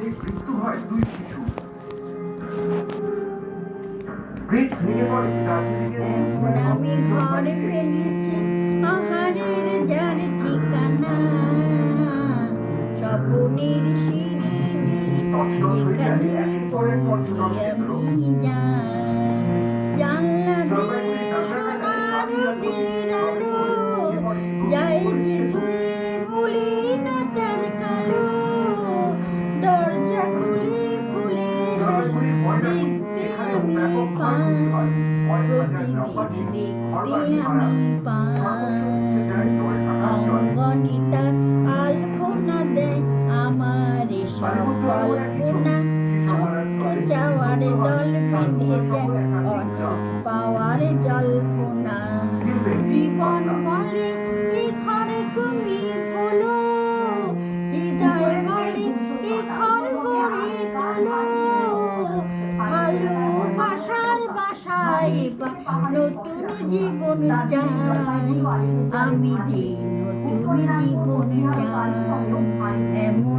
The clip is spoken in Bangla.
পথে মৃত্যু হয় 2 শিশু। ব্রিজ ভেঙে পড়ে এমন আমি ঘর পেয়েছি আহারের যার ঠিকানা, স্বপ্নের সিঁড়ি যেখানে পৌঁছে আমি যাই, জানলা দিয়ে সোনার নদীর আলো যাই যে ধুয়ে মলিনতার কালো, দরজা খুলে ফুলের দেখতে আমি পাই, প্রতিদিন দেখতে আমি পাই, অঙ্গনে তার আলপনা দেয় আমার এসব কল্পনা, ছোট্ট চাওয়ার দল বেঁধে যায় অনেক পাওয়ার জল্পনা, জীবন বলে এ ঘরে তুমি বলো, হৃদয় বলে এ ঘর গড়ে তোলো, ভালোবাসার বাসায় নতুন জীবন চাই, আমি যে নতুন জীবন চাই, এমন